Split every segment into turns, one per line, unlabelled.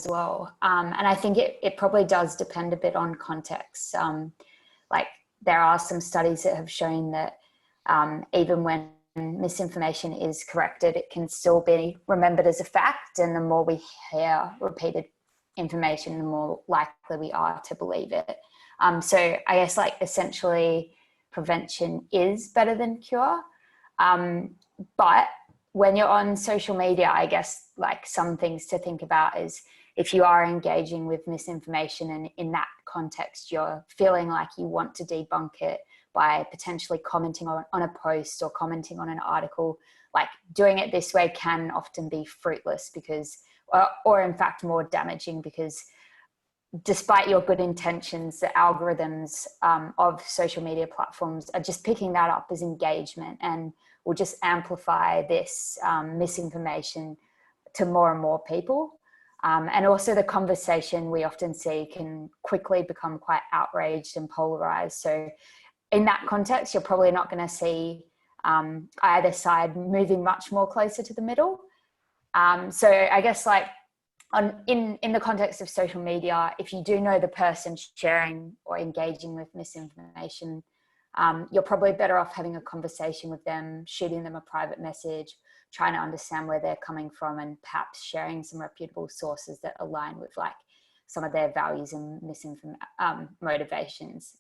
well. And I think it probably does depend a bit on context. Like there are some studies that have shown that even when misinformation is corrected, it can still be remembered as a fact. And the more we hear repeated information, the more likely we are to believe it. So I guess like essentially prevention is better than cure. But when you're on social media, I guess like some things to think about is if you are engaging with misinformation and in that context, you're feeling like you want to debunk it by potentially commenting on a post or commenting on an article, like doing it this way can often be fruitless because, or in fact more damaging, because despite your good intentions, the algorithms of social media platforms are just picking that up as engagement and will just amplify this misinformation to more and more people. And also the conversation we often see can quickly become quite outraged and polarized. So in that context, you're probably not going to see either side moving much more closer to the middle. So I guess like in the context of social media, if you do know the person sharing or engaging with misinformation, you're probably better off having a conversation with them, shooting them a private message, trying to understand where they're coming from, and perhaps sharing some reputable sources that align with like some of their values and motivations.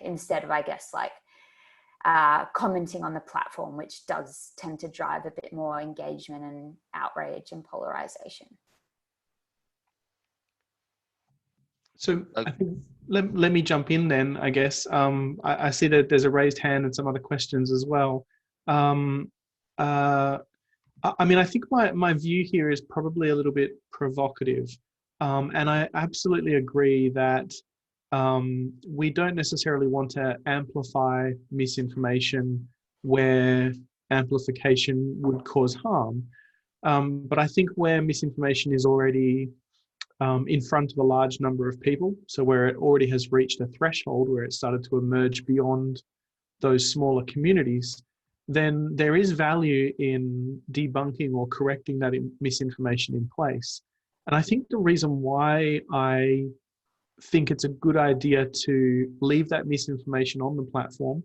Instead of, I guess, like commenting on the platform, which does tend to drive a bit more engagement and outrage and polarization.
So I think let me jump in then, I guess. I see that there's a raised hand and some other questions as well. I mean, I think my view here is probably a little bit provocative. And I absolutely agree that we don't necessarily want to amplify misinformation where amplification would cause harm. But I think where misinformation is already in front of a large number of people, so where it already has reached a threshold where it started to emerge beyond those smaller communities, then there is value in debunking or correcting that misinformation in place. And I think the reason why I think it's a good idea to leave that misinformation on the platform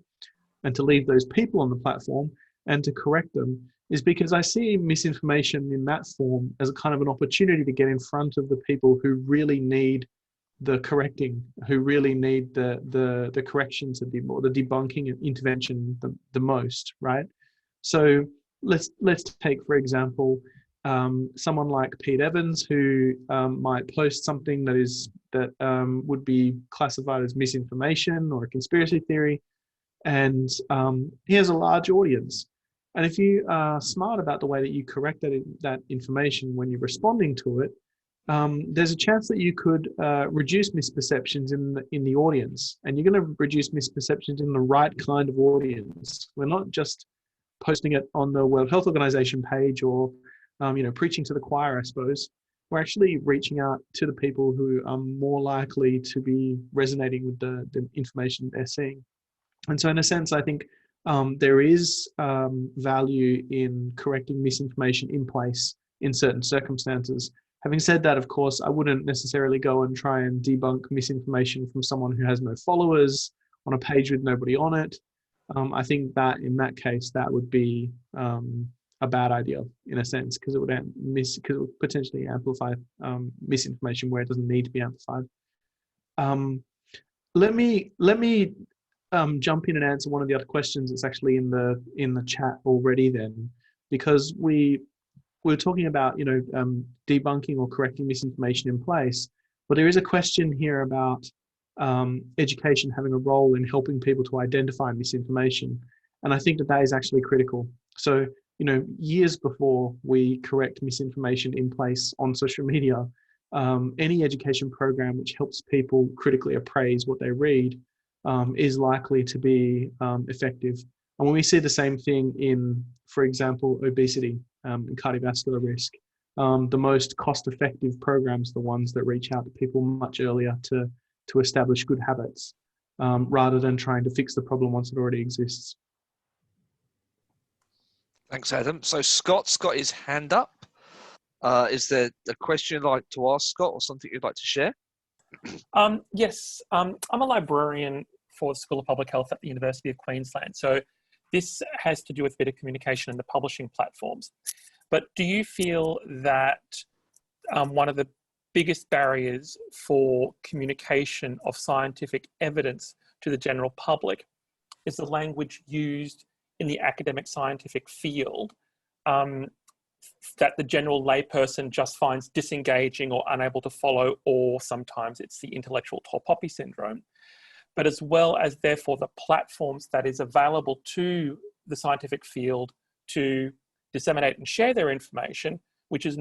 and to leave those people on the platform and to correct them is because I see misinformation in that form as a kind of an opportunity to get in front of the people who really need the correcting, who really need the corrections or the debunking and intervention the most, right? So let's take, for example, someone like Pete Evans, who might post something that would be classified as misinformation or a conspiracy theory, and he has a large audience. And if you are smart about the way that you correct that information when you're responding to it, there's a chance that you could reduce misperceptions in the audience, and you're going to reduce misperceptions in the right kind of audience. We're not just posting it on the World Health Organization page or preaching to the choir, I suppose. We're actually reaching out to the people who are more likely to be resonating with the information they're seeing. And so in a sense, I think there is value in correcting misinformation in place in certain circumstances. Having said that, of course, I wouldn't necessarily go and try and debunk misinformation from someone who has no followers on a page with nobody on it. I think that in that case, that would be a bad idea in a sense, because it would potentially amplify misinformation where it doesn't need to be amplified. Let me jump in and answer one of the other questions that's actually in the chat already then, because we were talking about debunking or correcting misinformation in place. But there is a question here about education having a role in helping people to identify misinformation, and I think that is actually critical. So years before we correct misinformation in place on social media, any education program which helps people critically appraise what they read is likely to be effective. And when we see the same thing in, for example, obesity and cardiovascular risk, the most cost-effective programs are the ones that reach out to people much earlier to establish good habits, rather than trying to fix the problem once it already exists.
Thanks, Adam. So Scott's got his hand up. Is there a question you'd like to ask, Scott, or something you'd like to share?
Yes, I'm a librarian for the School of Public Health at the University of Queensland. So this has to do with better communication and the publishing platforms. But do you feel that one of the biggest barriers for communication of scientific evidence to the general public is the language used in the academic scientific field that the general layperson just finds disengaging or unable to follow, or sometimes it's the intellectual tall poppy syndrome, but as well as therefore the platforms that is available to the scientific field to disseminate and share their information, which is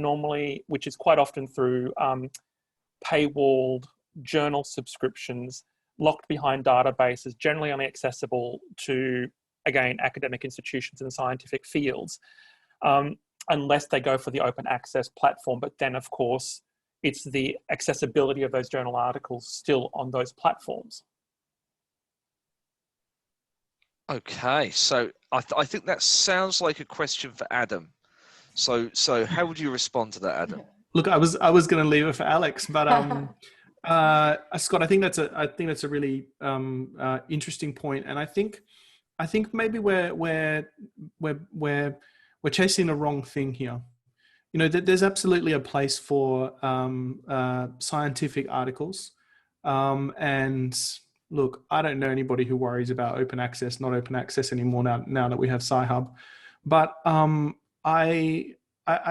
quite often through paywalled journal subscriptions, locked behind databases, generally only accessible to, again, academic institutions and scientific fields, unless they go for the open access platform. But then, of course, it's the accessibility of those journal articles still on those platforms.
Okay, so I think that sounds like a question for Adam. So how would you respond to that, Adam?
Look, I was going to leave it for Alex, but Scott, I think that's a really interesting point, and I think maybe we're chasing the wrong thing here. You know, there's absolutely a place for scientific articles, and look, I don't know anybody who worries about open access, not open access anymore now that we have Sci-Hub, but I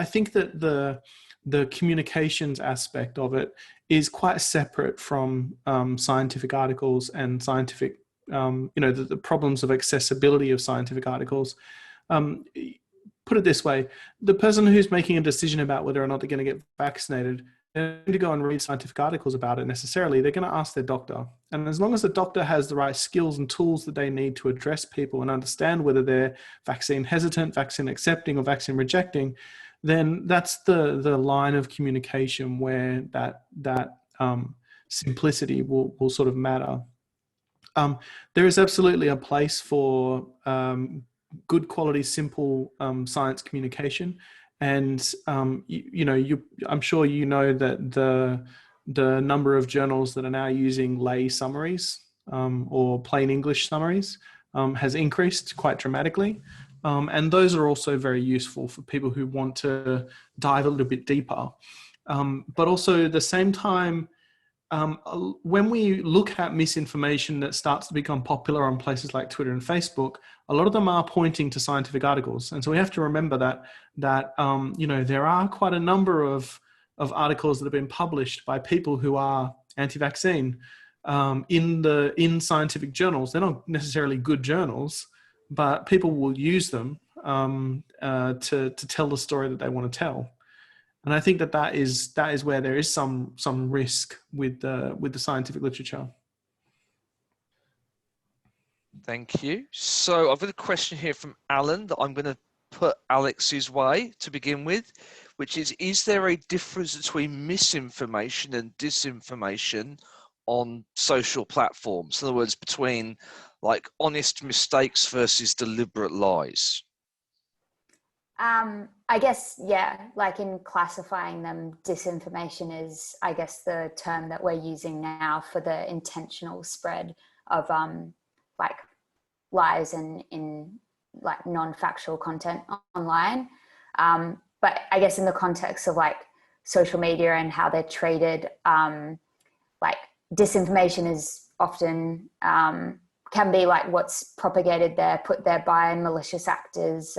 think that the communications aspect of it is quite separate from scientific articles and scientific, the problems of accessibility of scientific articles. Put it this way, the person who's making a decision about whether or not they're going to get vaccinated, they're going to go and read scientific articles about it necessarily. They're going to ask their doctor. And as long as the doctor has the right skills and tools that they need to address people and understand whether they're vaccine hesitant, vaccine accepting, or vaccine rejecting, then that's the line of communication where that simplicity will sort of matter. There is absolutely a place for good quality, simple science communication, and I'm sure you know that the number of journals that are now using lay summaries or plain English summaries has increased quite dramatically. And those are also very useful for people who want to dive a little bit deeper. But also at the same time, when we look at misinformation that starts to become popular on places like Twitter and Facebook, a lot of them are pointing to scientific articles. And so we have to remember that there are quite a number of articles that have been published by people who are anti-vaccine in scientific journals. They're not necessarily good journals, but people will use them to tell the story that they want to tell. And I think that is where there is some risk with the scientific literature.
Thank you. So I've got a question here from Alan that I'm going to put Alex's way to begin with, which is there a difference between misinformation and disinformation on social platforms? In other words, between like honest mistakes versus deliberate lies?
I guess, yeah, like in classifying them, disinformation is, I guess, the term that we're using now for the intentional spread of like lies and in like non-factual content online. But I guess in the context of like social media and how they're treated, like disinformation is often can be like what's propagated there, put there by malicious actors,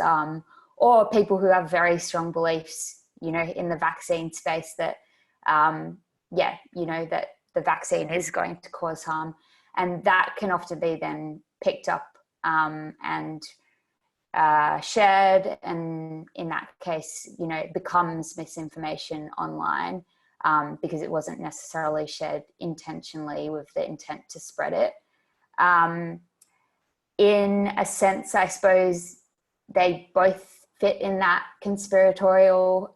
or people who have very strong beliefs, in the vaccine space that, that the vaccine is going to cause harm. And that can often be then picked up and shared. And in that case, it becomes misinformation online because it wasn't necessarily shared intentionally with the intent to spread it. In a sense, I suppose they both fit in that conspiratorial,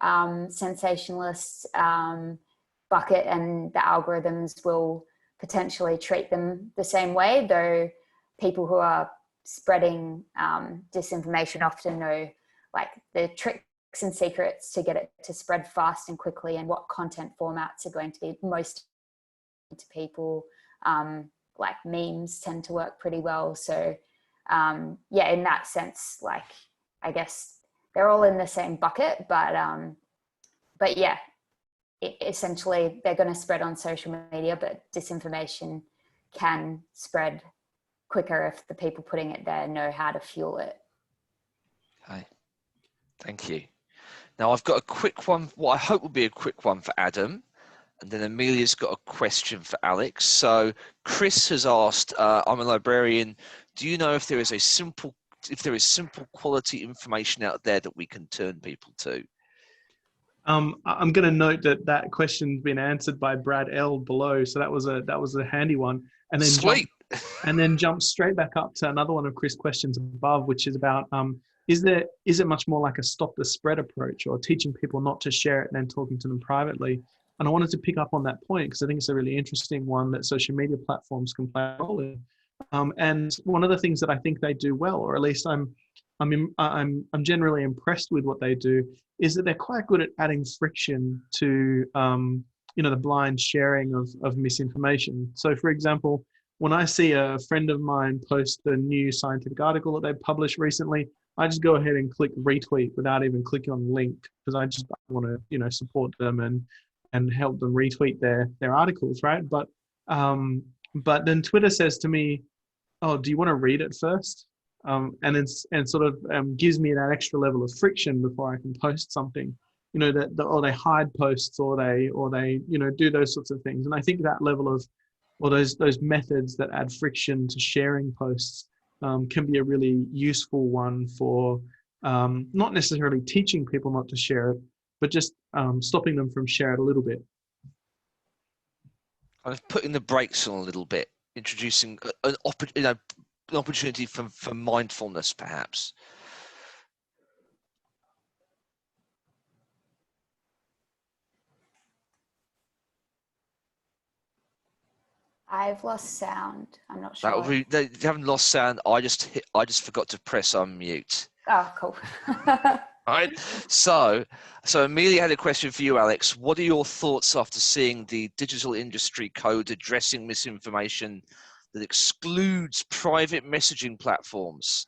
sensationalist bucket, and the algorithms will potentially treat them the same way, though people who are spreading disinformation often know like the trick and secrets to get it to spread fast and quickly, and what content formats are going to be most to people. Like memes tend to work pretty well. So yeah, in that sense, like, I guess they're all in the same bucket, but yeah, essentially they're going to spread on social media, but disinformation can spread quicker if the people putting it there know how to fuel it.
Okay, thank you. Now I've got a quick one, what I hope will be a quick one for Adam, and then Amelia's got a question for Alex. So Chris has asked, I'm a librarian, do you know if there is simple quality information out there that we can turn people to?
I'm going to note that question's been answered by Brad L below, so that was a handy one. And then
Sweet.
Jump straight back up to another one of Chris' questions above, which is about is it much more like a stop the spread approach, or teaching people not to share it and then talking to them privately? And I wanted to pick up on that point because I think it's a really interesting one that social media platforms can play a role in. And one of the things that I think they do well, or at least I'm generally impressed with what they do, is that they're quite good at adding friction to the blind sharing of misinformation. So, for example, when I see a friend of mine post a new scientific article that they published recently, I just go ahead and click retweet without even clicking on the link, because I just want to support them and help them retweet their articles, right? But then Twitter says to me, "Oh, do you want to read it first?" And sort of gives me that extra level of friction before I can post something, or they hide posts, or they do those sorts of things. And I think that level of, or those methods that add friction to sharing posts can be a really useful one for not necessarily teaching people not to share it, but just stopping them from sharing it a little bit.
Kind of putting the brakes on a little bit, introducing an opportunity for mindfulness, perhaps.
I've lost sound. I'm not sure.
They haven't lost sound. I just forgot to press unmute.
Oh, cool.
All right. So Amelia had a question for you, Alex. What are your thoughts after seeing the digital industry code addressing misinformation that excludes private messaging platforms?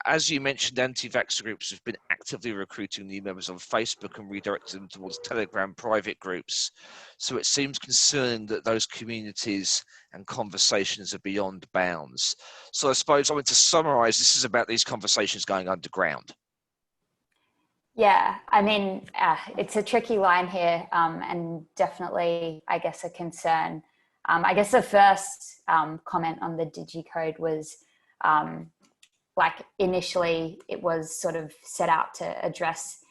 As you mentioned, anti-vaxxer groups have been actively recruiting new members on Facebook and redirecting them towards Telegram private groups. So it seems concerning that those communities and conversations are beyond bounds. So I suppose I want to summarize, this is about these conversations going underground.
Yeah, I mean, it's a tricky line here, and definitely, I guess, a concern. I guess the first comment on the DigiCode was like initially it was sort of set out to address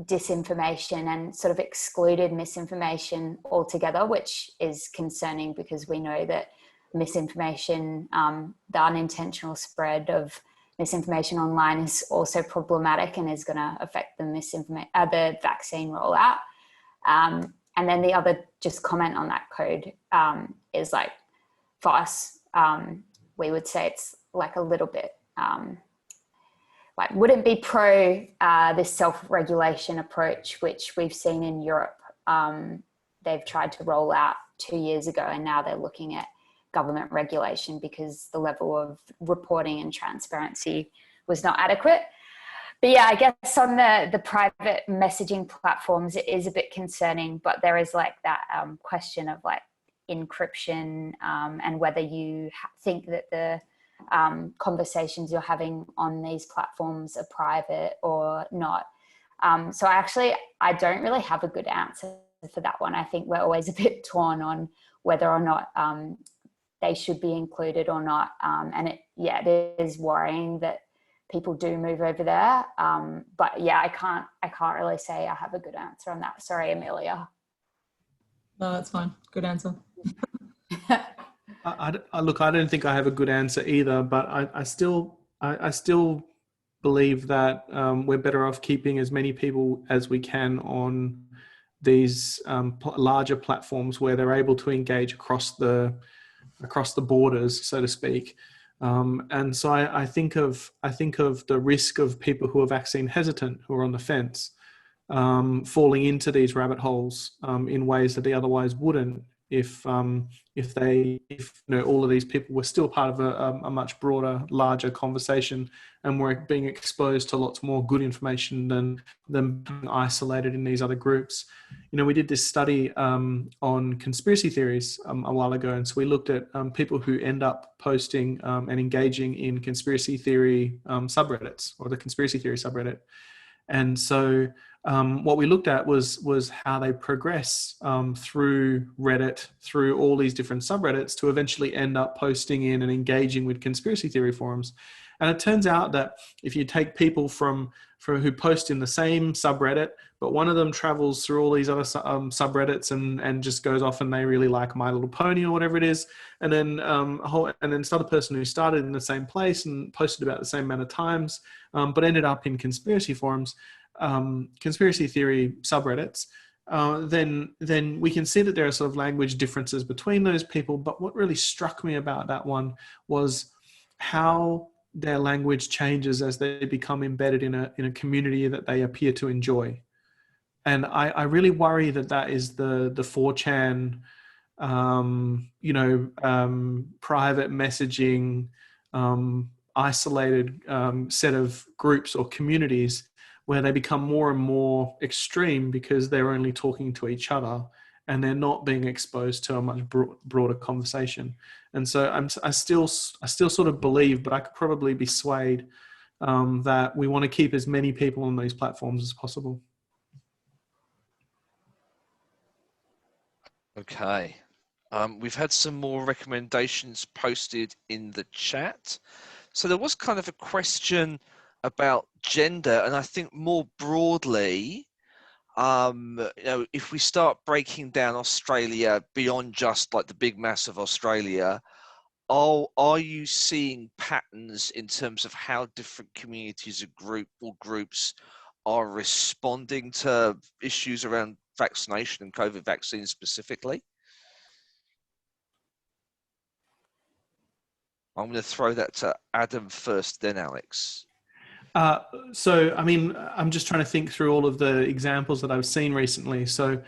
disinformation and sort of excluded misinformation altogether, which is concerning because we know that misinformation, the unintentional spread of misinformation online is also problematic and is going to affect the vaccine rollout. And then the other just comment on that code is like, for us, we would say it's like a little bit like wouldn't be pro this self-regulation approach, which we've seen in Europe. They've tried to roll out 2 years ago, and now they're looking at government regulation because the level of reporting and transparency was not adequate. But yeah, I guess on the private messaging platforms, it is a bit concerning, but there is like that question of like encryption and whether you think that the conversations you're having on these platforms are private or not. So I don't really have a good answer for that one. I think we're always a bit torn on whether or not they should be included or not. And it is worrying that people do move over there. But yeah, I can't really say I have a good answer on that. Sorry, Amelia.
No, that's fine. Good answer.
Look, I don't think I have a good answer either, but I still believe that we're better off keeping as many people as we can on these larger platforms where they're able to engage across the borders, so to speak. And so I think of the risk of people who are vaccine hesitant, who are on the fence, falling into these rabbit holes in ways that they otherwise wouldn't if all of these people were still part of a much broader, larger conversation, and were being exposed to lots more good information than being isolated in these other groups. We did this study on conspiracy theories a while ago, and so we looked at people who end up posting and engaging in conspiracy theory subreddits, or the conspiracy theory subreddit. And so what we looked at was how they progress through Reddit, through all these different subreddits, to eventually end up posting in and engaging with conspiracy theory forums. And it turns out that if you take people who post in the same subreddit, but one of them travels through all these other subreddits and just goes off and they really like My Little Pony or whatever it is, and then this other person who started in the same place and posted about the same amount of times, but ended up in conspiracy forums, conspiracy theory subreddits, then we can see that there are sort of language differences between those people. But what really struck me about that one was how their language changes as they become embedded in a community that they appear to enjoy. And I really worry that is the 4chan, private messaging, isolated set of groups or communities where they become more and more extreme because they're only talking to each other and they're not being exposed to a much broader conversation. And so I still sort of believe, but I could probably be swayed, that we want to keep as many people on these platforms as possible.
Okay. We've had some more recommendations posted in the chat. So there was kind of a question about gender, and I think more broadly, if we start breaking down Australia beyond just like the big mass of Australia, are you seeing patterns in terms of how different communities or groups are responding to issues around vaccination and COVID vaccines specifically? I'm going to throw that to Adam first, then Alex.
So, I mean, I'm just trying to think through all of the examples that I've seen recently. So,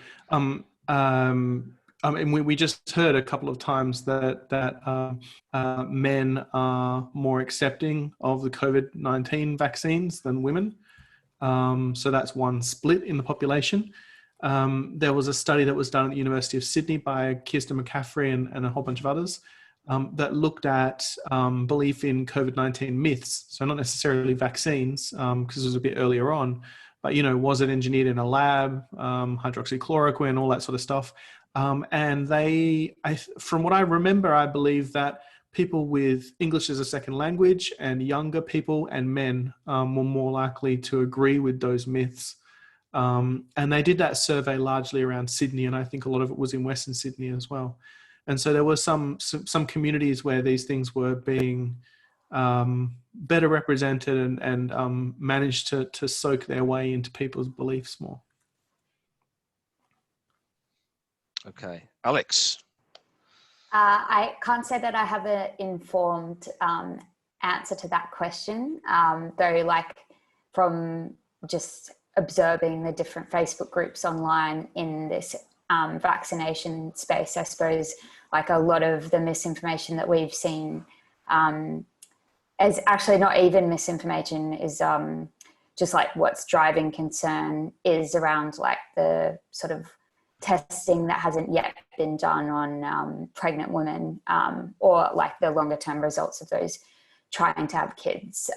we just heard a couple of times that men are more accepting of the COVID-19 vaccines than women. So that's one split in the population. There was a study that was done at the University of Sydney by Kirsten McCaffrey and a whole bunch of others, that looked at belief in COVID-19 myths. So not necessarily vaccines, because it was a bit earlier on, but, was it engineered in a lab, hydroxychloroquine, all that sort of stuff. And from what I remember, I believe that people with English as a second language and younger people and men were more likely to agree with those myths. And they did that survey largely around Sydney, and I think a lot of it was in Western Sydney as well. And so there were some communities where these things were being better represented and managed to soak their way into people's beliefs more.
Okay, Alex.
I can't say that I have an informed answer to that question, though, like, from just observing the different Facebook groups online in this vaccination space, I suppose, like, a lot of the misinformation that we've seen is actually not even misinformation, is just like what's driving concern is around like the sort of testing that hasn't yet been done on pregnant women, or like the longer term results of those trying to have kids.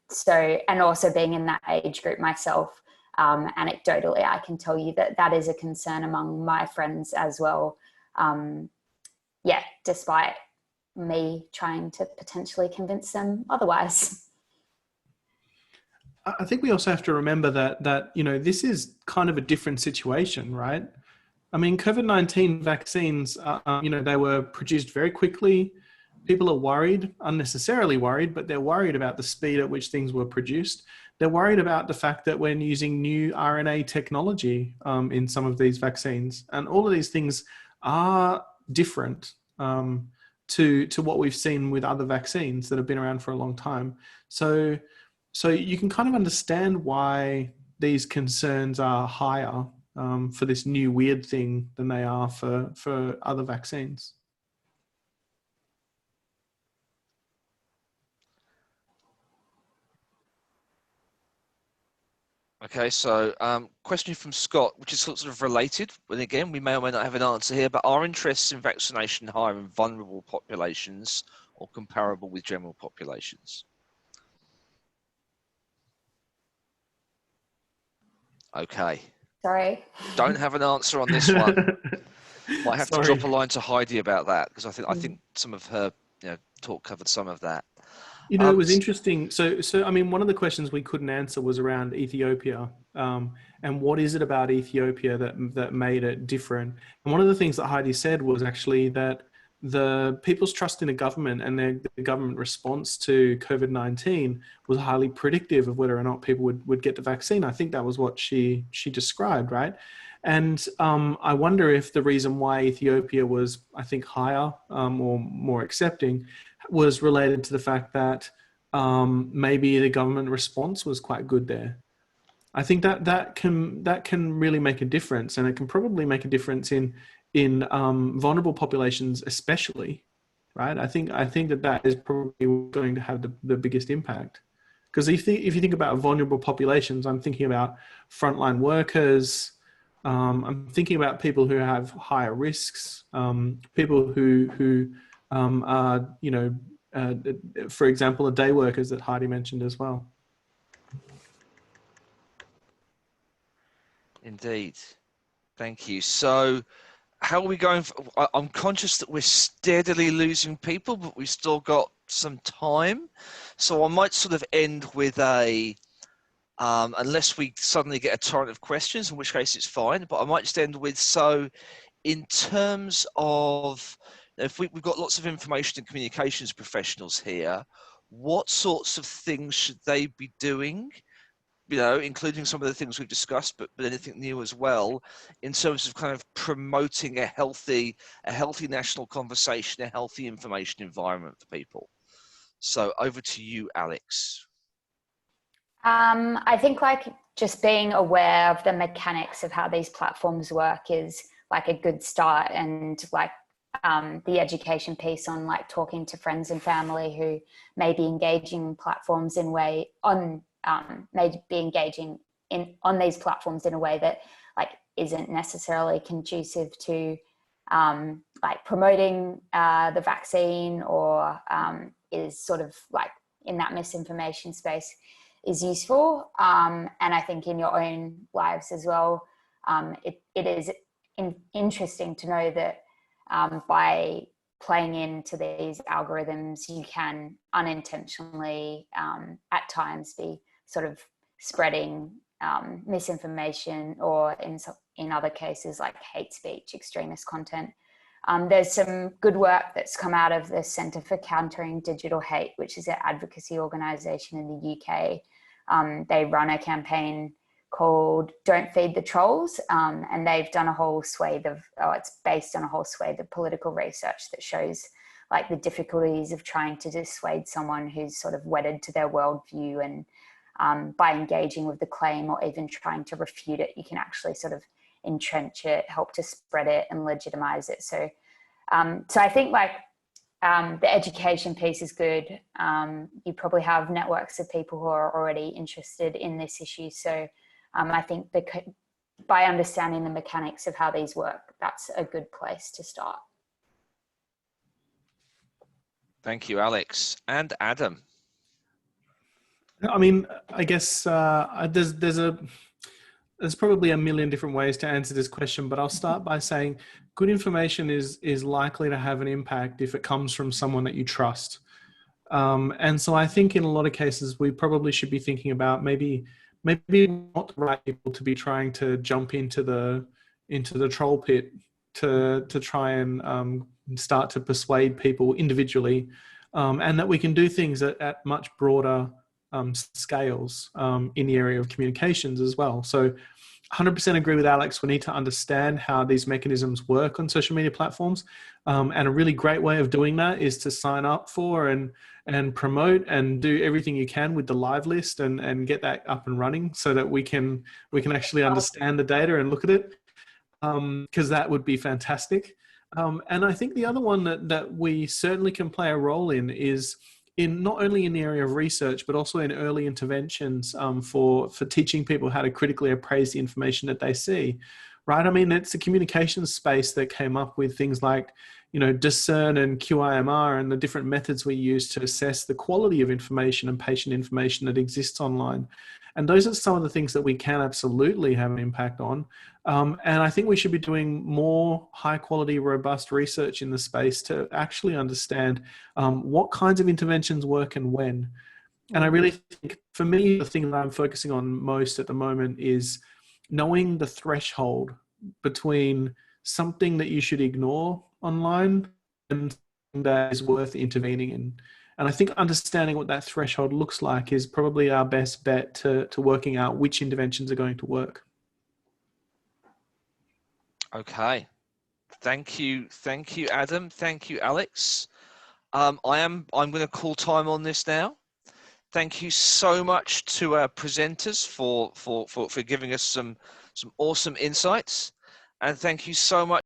So, and also being in that age group myself, anecdotally, I can tell you that is a concern among my friends as well. Despite me trying to potentially convince them otherwise.
I think we also have to remember that this is kind of a different situation, right? I mean, COVID-19 vaccines, they were produced very quickly. People are worried, unnecessarily worried, but they're worried about the speed at which things were produced. They're worried about the fact that we're using new RNA technology in some of these vaccines. And all of these things are different. to what we've seen with other vaccines that have been around for a long time. So you can kind of understand why these concerns are higher for this new weird thing than they are for other vaccines.
Okay, so question from Scott, which is sort of related, and again, we may or may not have an answer here, but are interests in vaccination higher in vulnerable populations or comparable with general populations? Okay.
Sorry.
Don't have an answer on this one. Might have to
Sorry.
drop a line to Heidi about that, because I think some of her talk covered some of that.
You know, it was interesting. So I mean, one of the questions we couldn't answer was around Ethiopia, and what is it about Ethiopia that made it different? And one of the things that Heidi said was actually that the people's trust in the government and the government response to COVID-19 was highly predictive of whether or not people would get the vaccine. I think that was what she described, right? And I wonder if the reason why Ethiopia was, I think, higher or more accepting was related to the fact that maybe the government response was quite good there. I think that can really make a difference, and it can probably make a difference in vulnerable populations, especially, right? I think that is probably going to have the biggest impact, because if you think about vulnerable populations, I'm thinking about frontline workers. I'm thinking about people who have higher risks, people who are, for example, the day workers that Heidi mentioned as well.
Indeed. Thank you. So how are we going? I'm conscious that we're steadily losing people, but we've still got some time. So I might sort of end with unless we suddenly get a torrent of questions, in which case it's fine, but I might just end with, so in terms of, if we've got lots of information and communications professionals here, what sorts of things should they be doing, including some of the things we've discussed, but anything new as well, in terms of kind of promoting a healthy national conversation, a healthy information environment for people? So over to you, Alex.
I think just being aware of the mechanics of how these platforms work is a good start, and the education piece on talking to friends and family who may be engaging platforms on these platforms in a way that isn't necessarily conducive to promoting the vaccine, or is sort of in that misinformation space, is useful. And I think in your own lives as well, it is interesting to know that by playing into these algorithms, you can unintentionally at times be sort of spreading misinformation, or in other cases hate speech, extremist content. There's some good work that's come out of the Centre for Countering Digital Hate, which is an advocacy organisation in the UK. They run a campaign called Don't Feed the Trolls, and they've done a whole swathe of, it's based on a whole swathe of political research that shows the difficulties of trying to dissuade someone who's sort of wedded to their worldview, and by engaging with the claim or even trying to refute it, you can actually sort of entrench it, help to spread it and legitimize it. So I think the education piece is good. You probably have networks of people who are already interested in this issue. So I think by understanding the mechanics of how these work, that's a good place to start.
Thank you, Alex. And Adam.
I mean, I guess there's probably a million different ways to answer this question, but I'll start by saying good information is likely to have an impact if it comes from someone that you trust. And so I think in a lot of cases, we probably should be thinking about maybe not the right people to be trying to jump into the troll pit to try and start to persuade people individually, and that we can do things at much broader scales in the area of communications as well. So 100% agree with Alex. We need to understand how these mechanisms work on social media platforms. And a really great way of doing that is to sign up for and promote and do everything you can with the live list and get that up and running so that we can actually understand the data and look at it, because that would be fantastic. And I think the other one that we certainly can play a role in is in not only in the area of research, but also in early interventions for teaching people how to critically appraise the information that they see, right? I mean, it's a communications space that came up with things like, Discern and QIMR and the different methods we use to assess the quality of information and patient information that exists online. And those are some of the things that we can absolutely have an impact on. And I think we should be doing more high quality, robust research in the space to actually understand what kinds of interventions work and when. And I really think, for me, the thing that I'm focusing on most at the moment is knowing the threshold between something that you should ignore online and something that is worth intervening in. And I think understanding what that threshold looks like is probably our best bet to working out which interventions are going to work.
Okay. Thank you, Adam. Thank you, Alex. I'm going to call time on this now. Thank you so much to our presenters for giving us some awesome insights, and thank you so much